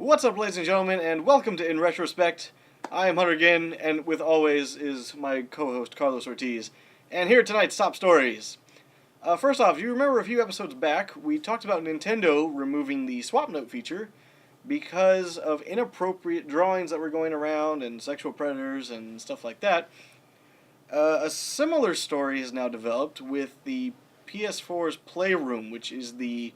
What's up, ladies and gentlemen, and welcome to In Retrospect. I am Hunter again, and with always is my co-host Carlos Ortiz. And here are tonight's top stories. First off, you remember a few episodes back, we talked about Nintendo removing the swap note feature because of inappropriate drawings that were going around and sexual predators and stuff like that. A similar story has now developed with the PS4's Playroom, which is the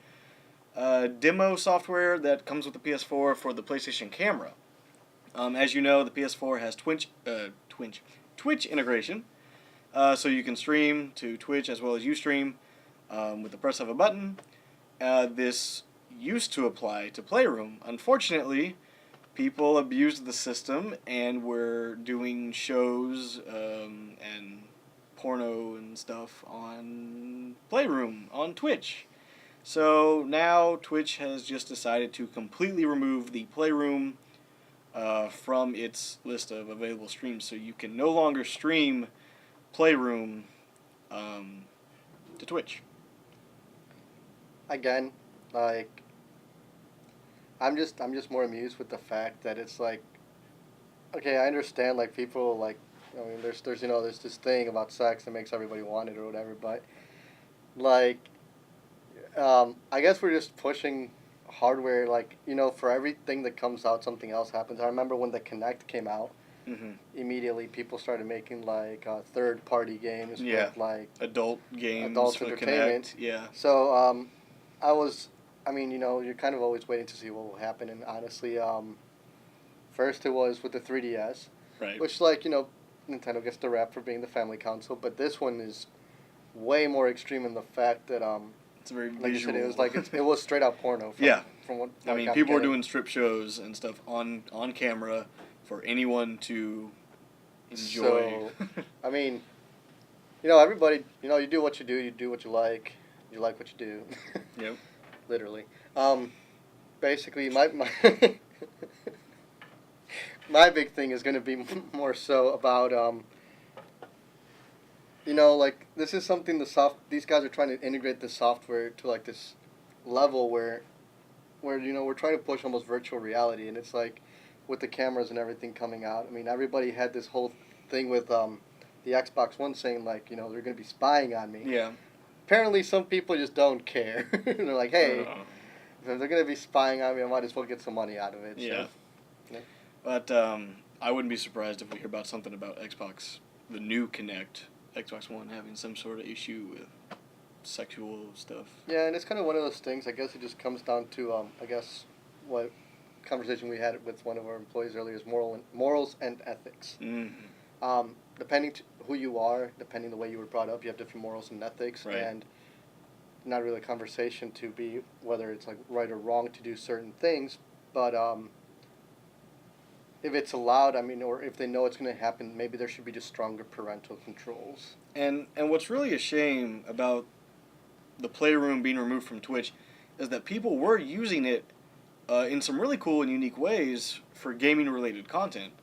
demo software that comes with the PS4 for the PlayStation camera. As you know, the PS4 has Twitch integration, so you can stream to Twitch as well as Ustream with the press of a button. This used to apply to Playroom. Unfortunately, people abused the system and were doing shows and porno and stuff on Playroom on Twitch. So now Twitch has just decided to completely remove the Playroom from its list of available streams. So you can no longer stream Playroom to Twitch. Again, like, I'm just more amused with the fact that it's like, okay, I understand, like, people, like, I mean, there's this thing about sex that makes everybody want it or whatever, but, like, I guess we're just pushing hardware, like, for everything that comes out, something else happens. I remember when the Kinect came out, immediately people started making, like, third-party games with, like... adult games adult for entertainment. Kinect, yeah. So, you're kind of always waiting to see what will happen, and honestly, first it was with the 3DS, right. Which, like, Nintendo gets the rap for being the family console, but this one is way more extreme in the fact that, it's very like visual. you said, it was straight out porno. From what I mean, people were doing strip shows and stuff on camera for anyone to enjoy. So, I mean, everybody, you do what you do what you like what you do. Yep. Literally. Basically, my my big thing is going to be more so about, like, this is something these guys are trying to integrate the software to, like, this level where we're trying to push almost virtual reality, and it's like, with the cameras and everything coming out, I mean, everybody had this whole thing with the Xbox One saying, like, they're going to be spying on me. Yeah. Apparently, some people just don't care. They're like, hey, if they're going to be spying on me, I might as well get some money out of it. Yeah. So, yeah. But I wouldn't be surprised if we hear about something about Xbox, the new Kinect, Xbox One having some sort of issue with sexual stuff. Yeah, and it's kind of one of those things. I guess it just comes down to, what conversation we had with one of our employees earlier is morals and ethics. Mm-hmm. Depending who you are, depending the way you were brought up, you have different morals and ethics, right. And not really a conversation to be whether it's, like, right or wrong to do certain things, but if it's allowed, I mean, or if they know it's going to happen, maybe there should be just stronger parental controls. And what's really a shame about the Playroom being removed from Twitch is that people were using it in some really cool and unique ways for gaming-related content.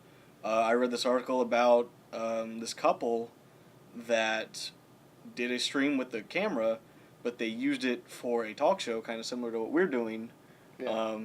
I read this article about this couple that did a stream with the camera, but they used it for a talk show, kind of similar to what we're doing. Yeah.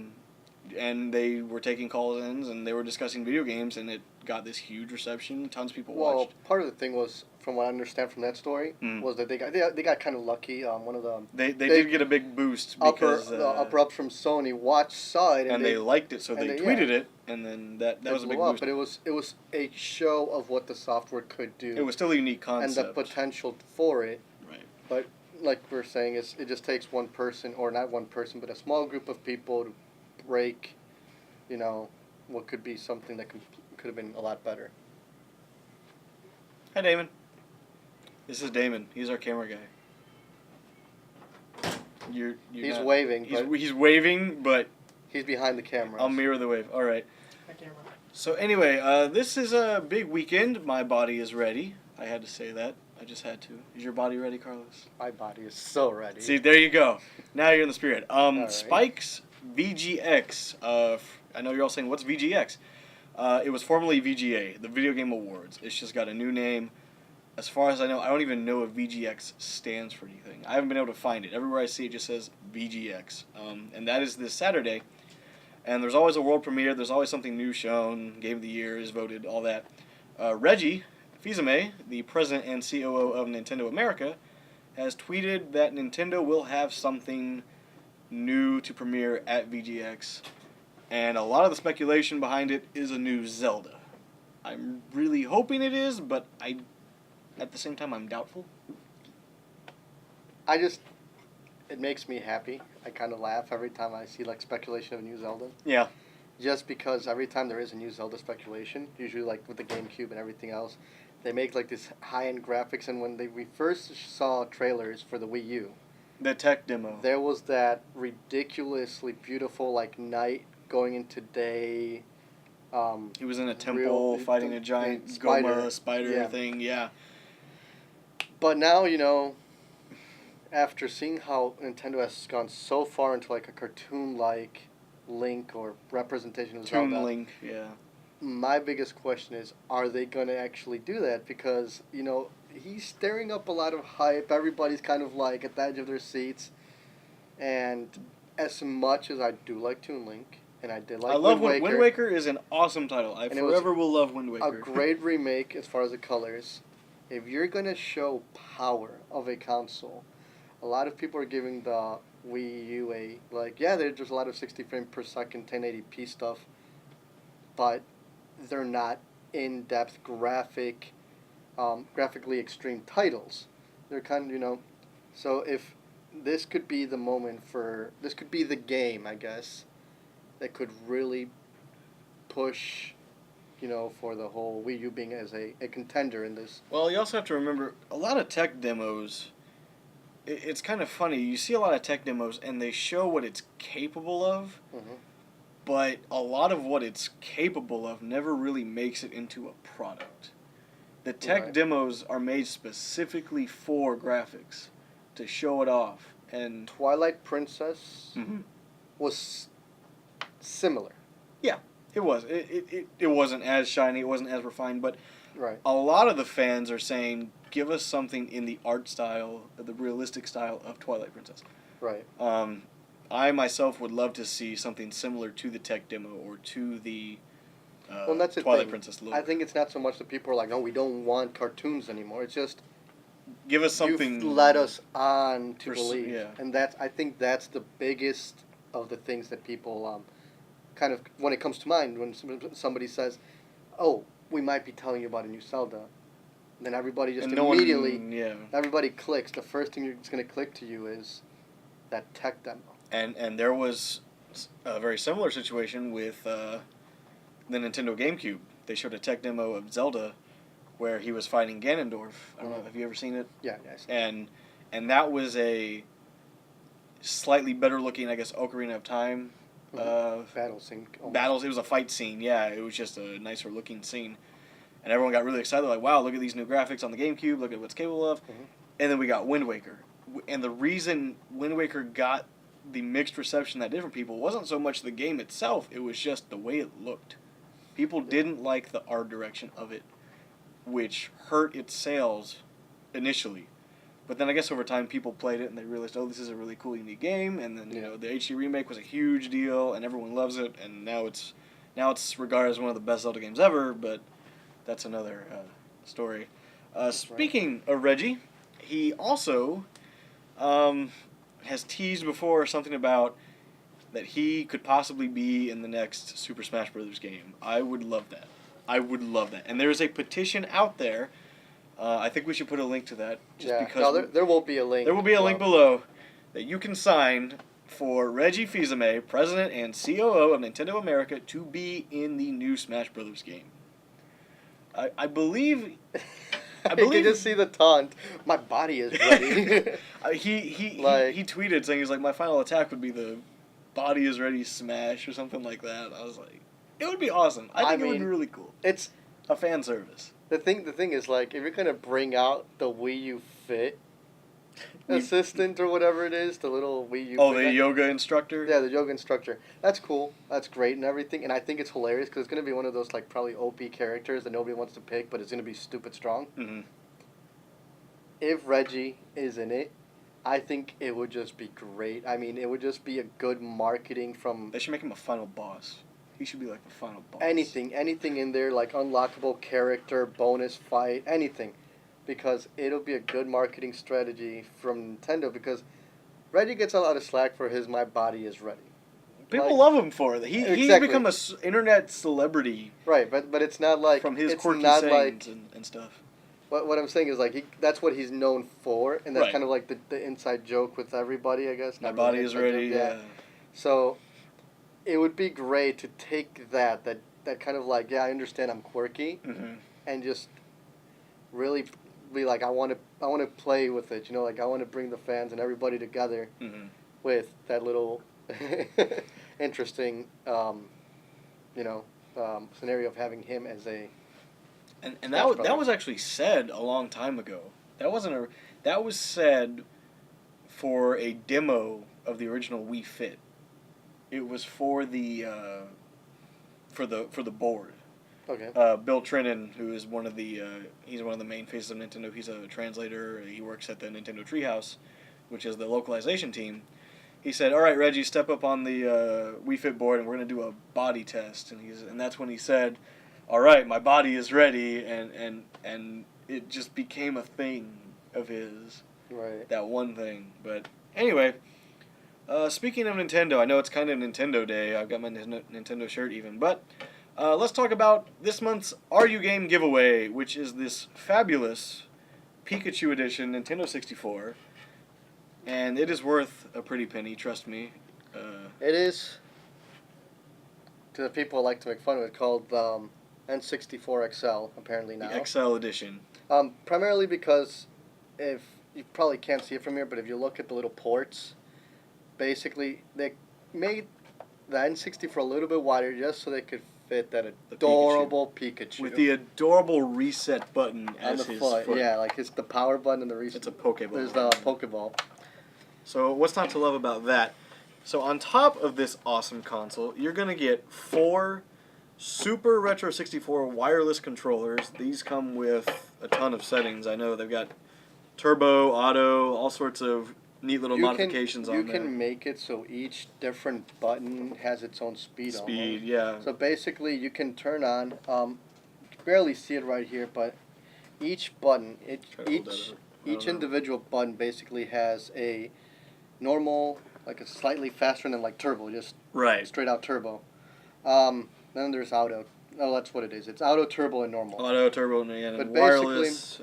And they were taking calls-ins, and they were discussing video games, and it got this huge reception. Tons of people watched. Well, part of the thing was, from what I understand from that story, was that they got kind of lucky. One of the they did get a big boost because the upper ups from Sony saw it and they liked it, so they tweeted it, and then that was a big boost. But it was a show of what the software could do. It was still a unique concept and the potential for it. Right. But like we're saying, it just takes one person, or not one person, but a small group of people to break, what could be something that could have been a lot better. Hi, Damon. This is Damon. He's our camera guy. He's waving. He's waving, but he's behind the camera. I'll mirror the wave. All right. Hi, camera. So anyway, this is a big weekend. My body is ready. I had to say that. I just had to. Is your body ready, Carlos? My body is so ready. See, there you go. Now you're in the spirit. Right. Spike's VGX. I know you're all saying, what's VGX? It was formerly VGA, the Video Game Awards. It's just got a new name. As far as I know, I don't even know if VGX stands for anything. I haven't been able to find it. Everywhere I see it just says VGX. And that is this Saturday. And there's always a world premiere. There's always something new shown. Game of the Year is voted. All that. Reggie Fils-Aimé, the president and COO of Nintendo America, has tweeted that Nintendo will have something new to premiere at VGX, and a lot of the speculation behind it is a new Zelda. I'm really hoping it is, but at the same time, I'm doubtful. It makes me happy. I kind of laugh every time I see like speculation of a new Zelda. Yeah. Just because every time there is a new Zelda speculation, usually like with the GameCube and everything else, they make like this high-end graphics, and when we first saw trailers for the Wii U, The tech demo. there was that ridiculously beautiful like night going into day. He was in a temple fighting a giant Goma spider thing, yeah. But now, you know, after seeing how Nintendo has gone so far into like a cartoon-like Link or representation of Zelda, Toon Link, yeah. my biggest question is, are they going to actually do that? Because, you know, he's stirring up a lot of hype. Everybody's kind of like at the edge of their seats. And as much as I do like Toon Link, and I did like Wind Waker. Wind Waker is an awesome title. I forever will love Wind Waker. A great remake as far as the colors. If you're going to show power of a console, a lot of people are giving the Wii U there's a lot of 60 frame per second 1080p stuff, but they're not in-depth graphically extreme titles. They're kind of, you know, so if this could be the moment this could be the game, I guess, that could really push, you know, for the whole Wii U being as a contender in this. Well, you also have to remember, a lot of tech demos, it's kind of funny. You see a lot of tech demos, and they show what it's capable of, but a lot of what it's capable of never really makes it into a product. The tech demos are made specifically for graphics, to show it off. And Twilight Princess was similar. Yeah, it was. It wasn't as shiny, it wasn't as refined, but a lot of the fans are saying, give us something in the art style, the realistic style of Twilight Princess. Right. I myself would love to see something similar to the tech demo or to the that's Twilight Princess look. I think it's not so much that people are like, no, we don't want cartoons anymore. It's just give us something. You've led us on to believe, yeah. And I think that's the biggest of the things that people kind of, when it comes to mind, when somebody says, "Oh, we might be telling you about a new Zelda," then everybody just everybody clicks. The first thing that's going to click to you is that tech demo. And there was a very similar situation with the Nintendo GameCube. They showed a tech demo of Zelda where he was fighting Ganondorf. I don't know, have you ever seen it? Yeah, yes. And that was a slightly better looking, I guess, Ocarina of Time battle scene. Battles. It was a fight scene. Yeah, it was just a nicer looking scene, and everyone got really excited. Like, wow, look at these new graphics on the GameCube. Look at what it's capable of. And then we got Wind Waker, and the reason Wind Waker got the mixed reception that did from people wasn't so much the game itself. It was just the way it looked. People didn't like the art direction of it, which hurt its sales initially. But then I guess over time people played it and they realized, oh, this is a really cool, unique game. And then, you know, the HD remake was a huge deal and everyone loves it. And now it's regarded as one of the best Zelda games ever, but that's another story. Speaking of Reggie, he also has teased before something about that he could possibly be in the next Super Smash Bros. Game. I would love that. I would love that. And there's a petition out there. I think we should put a link to that. Because there will be a link. There will be a link below that you can sign for Reggie Fils-Aimé, President and COO of Nintendo America, to be in the new Smash Bros. Game. I believe... I can just see the taunt. My body is ready. He tweeted saying, he's like, my final attack would be the body is ready smash or something like that. I was like, it would be awesome. I think it would be really cool. It's a fan service. The thing is, like, if you're gonna bring out the Wii U Fit assistant or whatever it is, the little Wii U. Oh, the yoga instructor. Yeah, the yoga instructor. That's cool. That's great and everything. And I think it's hilarious because it's gonna be one of those like probably OP characters that nobody wants to pick, but it's gonna be stupid strong. Mm-hmm. If Reggie is in it, I think it would just be great. I mean, it would just be a good marketing from They should make him a final boss. He should be like the final boss. anything in there, like unlockable character, bonus fight, anything. Because it'll be a good marketing strategy from Nintendo because Reggie gets a lot of slack for his "My Body Is Ready." People Like, love him for it. He's Exactly. become a internet celebrity right, but it's not like from his it's quirky not sayings like and stuff. what I'm saying is like that's what he's known for, and that's Right. kind of like the inside joke with everybody, I guess. My Not body really is inside ready. joke, Yeah. So it would be great to take that kind of like I understand I'm quirky, Mm-hmm. and just really be like I want to play with it. Like I want to bring the fans and everybody together Mm-hmm. with that little interesting scenario of having him as a And Smash that Brothers. was actually said a long time ago. That was said for a demo of the original Wii Fit. It was for the board. okay. Bill Trinan, who is he's one of the main faces of Nintendo. He's a translator. He works at the Nintendo Treehouse, which is the localization team. He said, "All right, Reggie, step up on the Wii Fit board, and we're gonna do a body test." And that's when he said, "All right, my body is ready," and it just became a thing of his. Right. That one thing. But anyway, speaking of Nintendo, I know it's kind of Nintendo Day. I've got my Nintendo shirt even, but let's talk about this month's Are You Game giveaway, which is this fabulous Pikachu edition Nintendo 64. And it is worth a pretty penny, trust me. It is, to the people who like to make fun of it, called N64 XL, apparently now. The XL edition. Primarily because, if you probably can't see it from here, but if you look at the little ports, basically they made the N64 a little bit wider just so they could fit that adorable Pikachu. With the adorable reset button on as the his foot. Yeah, like the power button and the reset. It's a Pokeball. There's the Pokeball. So what's not to love about that? So on top of this awesome console, you're going to get 4 Super Retro 64 wireless controllers. These come with a ton of settings. I know they've got turbo, auto, all sorts of neat little modifications on there. You can make it so each different button has its own speed. Speed, almost. yeah. So basically, you can turn on. You can barely see it right here, but each button, each individual button basically has a normal, like a slightly faster than like turbo, just right. straight out turbo. Then there's auto. Oh, that's what it is. It's auto, turbo, and normal. Auto, turbo, and But wireless.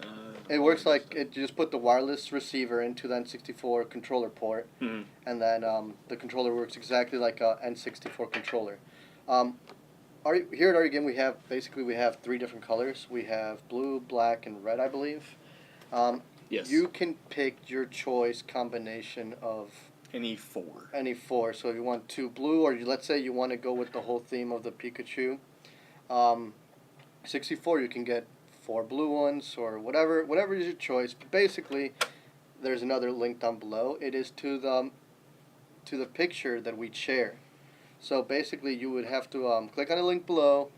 It works like you just put the wireless receiver into the N64 controller port, Mm-hmm. and then the controller works exactly like a N64 controller. Here at Are You Game, we have 3 different colors. We have blue, black, and red, I believe. Yes. You can pick your choice combination of Any 4. any 4. So if you want 2 blue, or let's say you want to go with the whole theme of the Pikachu, 64, you can get 4 blue ones or whatever is your choice. But basically, there's another link down below. It is to the picture that we share. So basically, you would have to click on the link below,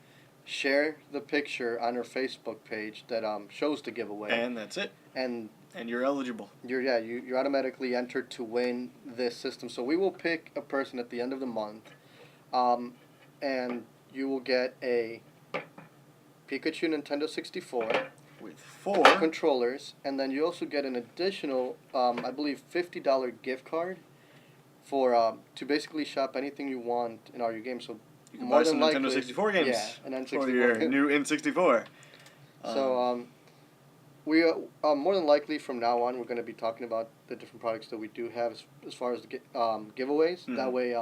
share the picture on our Facebook page that shows the giveaway, And that's it. and you're eligible. you're automatically entered to win this system. So we will pick a person at the end of the month, and you will get a Pikachu Nintendo 64 with 4 controllers, and then you also get an additional, I believe, $50 gift card for to basically shop anything you want in Are You Game. So you can buy some likely, Nintendo 64 games. Yeah, an N64 for your game. new N64. So we more than likely from now on we're going to be talking about the different products that we do have as far as the giveaways. Mm-hmm. That way,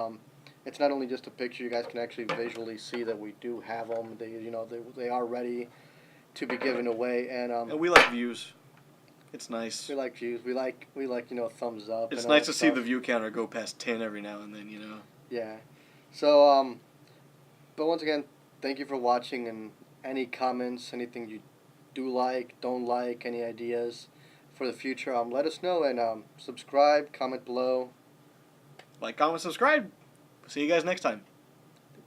it's not only just a picture. You guys can actually visually see that we do have them. They are ready to be given away, and we like views. It's nice. we like views. We like thumbs up. It's and all nice that to see stuff. the view counter go past 10 every now and then, Yeah. So but once again, thank you for watching, and any comments, anything you do like, don't like, any ideas for the future, let us know, and subscribe, comment below. Like, comment, subscribe. See you guys next time.